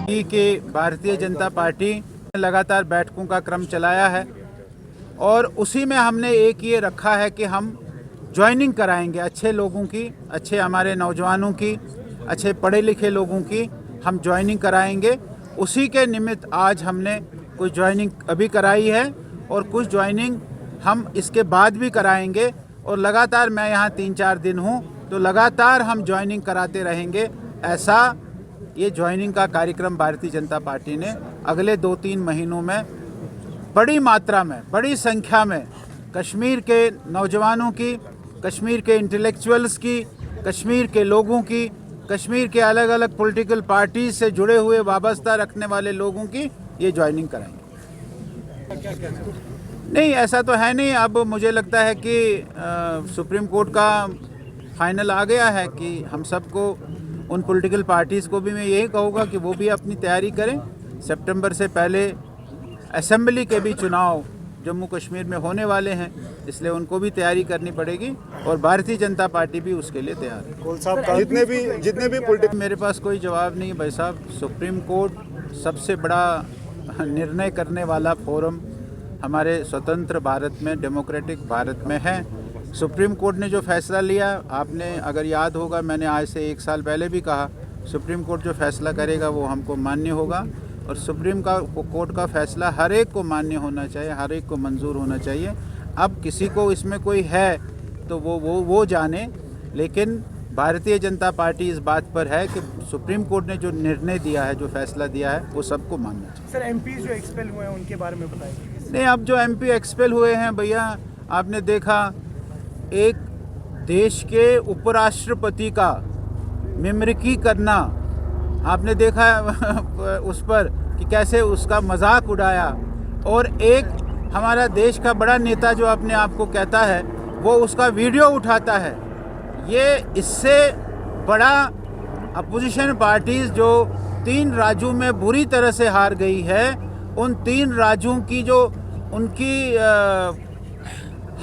कि भारतीय जनता पार्टी ने लगातार बैठकों का क्रम चलाया है और उसी में हमने एक ये रखा है कि हम ज्वाइनिंग कराएंगे अच्छे लोगों की, अच्छे हमारे नौजवानों की, अच्छे पढ़े लिखे लोगों की हम ज्वाइनिंग कराएंगे। उसी के निमित्त आज हमने कुछ ज्वाइनिंग अभी कराई है और कुछ ज्वाइनिंग हम इसके बाद भी कराएंगे और लगातार मैं यहाँ 3-4 दिन हूँ तो लगातार हम ज्वाइनिंग कराते रहेंगे। ऐसा ये ज्वाइनिंग का कार्यक्रम भारतीय जनता पार्टी ने अगले 2-3 महीनों में बड़ी मात्रा में, बड़ी संख्या में कश्मीर के नौजवानों की, कश्मीर के इंटेलेक्चुअल्स की, कश्मीर के लोगों की, कश्मीर के अलग अलग पॉलिटिकल पार्टी से जुड़े हुए वाबस्ता रखने वाले लोगों की ये ज्वाइनिंग कराएंगे। नहीं, ऐसा तो है नहीं। अब मुझे लगता है कि सुप्रीम कोर्ट का फाइनल आ गया है कि हम सबको, उन पॉलिटिकल पार्टीज़ को भी मैं यही कहूँगा कि वो भी अपनी तैयारी करें। सितंबर से पहले असेंबली के भी चुनाव जम्मू कश्मीर में होने वाले हैं, इसलिए उनको भी तैयारी करनी पड़ेगी और भारतीय जनता पार्टी भी उसके लिए तैयार है। जितने भी पॉलिटिकल, मेरे पास कोई जवाब नहीं भाई साहब। सुप्रीम कोर्ट सबसे बड़ा निर्णय करने वाला फोरम हमारे स्वतंत्र भारत में, डेमोक्रेटिक भारत में है। सुप्रीम कोर्ट ने जो फैसला लिया, आपने अगर याद होगा, मैंने आज से 1 साल पहले भी कहा, सुप्रीम कोर्ट जो फैसला करेगा वो हमको मान्य होगा और सुप्रीम कोर्ट का फैसला हर एक को मान्य होना चाहिए, हर एक को मंजूर होना चाहिए। अब किसी को इसमें कोई है तो वो जाने, लेकिन भारतीय जनता पार्टी इस बात पर है कि सुप्रीम कोर्ट ने जो निर्णय दिया है, जो फैसला दिया है, वो सबको मानना चाहिए। सर, एमपी जो एक्सपेल हुए हैं उनके बारे में बताइए। नहीं, अब जो एमपी एक्सपेल हुए हैं भैया, आपने देखा एक देश के उपराष्ट्रपति का मिमिक्री करना, आपने देखा उस पर कि कैसे उसका मजाक उड़ाया, और एक हमारा देश का बड़ा नेता जो अपने आप को कहता है वो उसका वीडियो उठाता है। ये इससे बड़ा अपोजिशन पार्टीज जो 3 राज्यों में बुरी तरह से हार गई है, उन 3 राज्यों की जो उनकी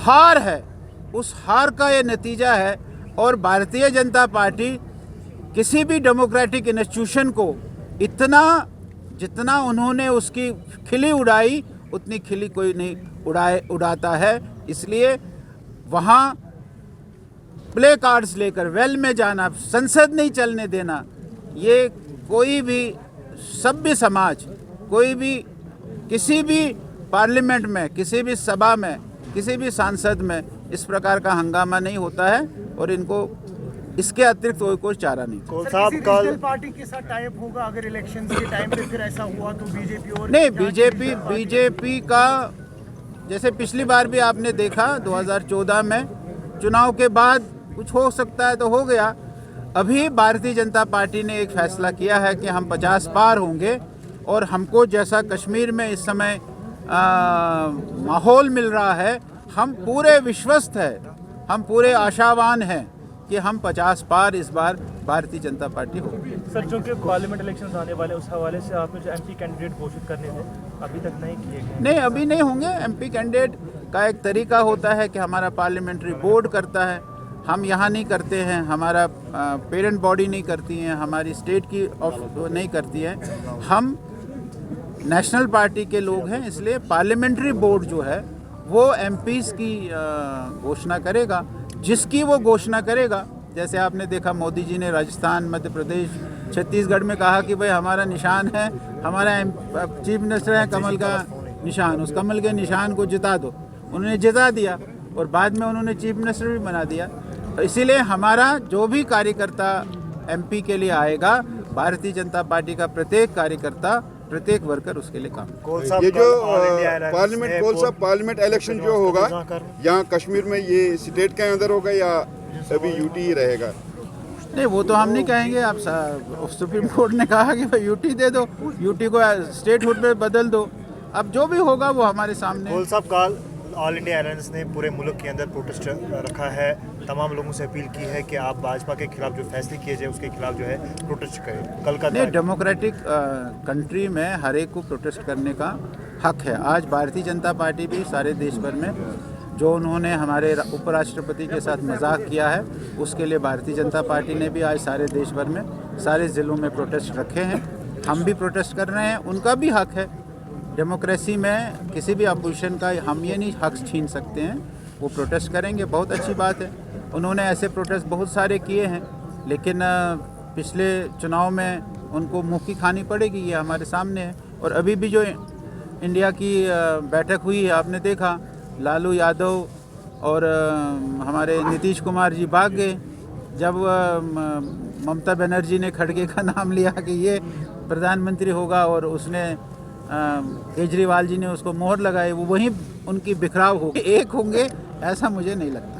हार है, उस हार का ये नतीजा है। और भारतीय जनता पार्टी किसी भी डेमोक्रेटिक इंस्टीट्यूशन को जितना उन्होंने उसकी खिली उड़ाई, उतनी खिली कोई नहीं उड़ाता है। इसलिए वहाँ प्ले कार्ड्स लेकर वेल में जाना, संसद नहीं चलने देना, ये कोई भी सभ्य समाज, कोई भी किसी भी पार्लियामेंट में, किसी भी सभा में, किसी भी सांसद में इस प्रकार का हंगामा नहीं होता है और इनको इसके अतिरिक्त कोई चारा नहीं। किसी पार्टी के साथ टाइप होगा अगर इलेक्शन के टाइम पे फिर ऐसा हुआ तो बीजेपी और नहीं, बीजेपी का जैसे पिछली बार भी आपने देखा 2014 में चुनाव के बाद कुछ हो सकता है तो हो गया। अभी भारतीय जनता पार्टी ने एक फैसला किया है कि हम 50 पार होंगे और हमको जैसा कश्मीर में इस समय माहौल मिल रहा है, हम पूरे विश्वस्त हैं, हम पूरे आशावान हैं कि हम 50 पार इस बार भारतीय जनता पार्टी होगी। सर, जो कि पार्लियामेंट इलेक्शन आने वाले, उस हवाले से आपने जो एमपी कैंडिडेट घोषित करने थे अभी तक नहीं किए गए? नहीं, अभी नहीं होंगे। एमपी कैंडिडेट का एक तरीका होता है कि हमारा पार्लियामेंट्री बोर्ड करता है, हम यहाँ नहीं करते हैं, हमारा पेरेंट बॉडी नहीं करती है, हमारी स्टेट की नहीं करती है, हम नेशनल पार्टी के लोग हैं। इसलिए पार्लियामेंट्री बोर्ड जो है वो एमपीज़ की घोषणा करेगा, जिसकी वो घोषणा करेगा। जैसे आपने देखा मोदी जी ने राजस्थान, मध्य प्रदेश, छत्तीसगढ़ में कहा कि भाई हमारा निशान है, हमारा चीफ मिनिस्टर है कमल का निशान, उस कमल के निशान को जिता दो। उन्होंने जिता दिया और बाद में उन्होंने चीफ मिनिस्टर भी बना दिया। तो इसीलिए हमारा जो भी कार्यकर्ता एमपी के लिए आएगा, भारतीय जनता पार्टी का प्रत्येक कार्यकर्ता, प्रत्येक वर्कर उसके लिए काम। ये जो पार्लियामेंट इलेक्शन जो होगा यहाँ कश्मीर में, ये स्टेट के अंदर होगा या अभी यूटी ही रहेगा? नहीं, वो तो हम नहीं कहेंगे। आप सुप्रीम कोर्ट ने कहा कि भाई यूटी दे दो, यूटी को स्टेटहुड में बदल दो। अब जो भी होगा वो हमारे सामने। साहब, कल ऑल इंडिया अलायंस ने पूरे मुल्क के अंदर प्रोटेस्ट रखा है, तमाम लोगों से अपील की है कि आप भाजपा के खिलाफ जो फैसले किए जाए उसके खिलाफ जो है प्रोटेस्ट करें। कल का नहीं, डेमोक्रेटिक कंट्री में हर एक को प्रोटेस्ट करने का हक है। आज भारतीय जनता पार्टी भी सारे देश भर में, जो उन्होंने हमारे उपराष्ट्रपति के साथ मजाक किया है, उसके लिए भारतीय जनता पार्टी ने भी आज सारे देश भर में, सारे ज़िलों में प्रोटेस्ट रखे हैं। हम भी प्रोटेस्ट कर रहे हैं, उनका भी हक है। डेमोक्रेसी में किसी भी अपोजिशन का हम ये नहीं हक छीन सकते हैं। वो प्रोटेस्ट करेंगे, बहुत अच्छी बात है। उन्होंने ऐसे प्रोटेस्ट बहुत सारे किए हैं, लेकिन पिछले चुनाव में उनको मुँह की खानी पड़ेगी, ये हमारे सामने है। और अभी भी जो इंडिया की बैठक हुई है, आपने देखा लालू यादव और हमारे नीतीश कुमार जी भाग गए जब ममता बनर्जी ने खड़गे का नाम लिया कि ये प्रधानमंत्री होगा, और उसने केजरीवाल जी ने उसको मोहर लगाई। वो वहीं उनकी बिखराव होगी, एक होंगे ऐसा मुझे नहीं लगता।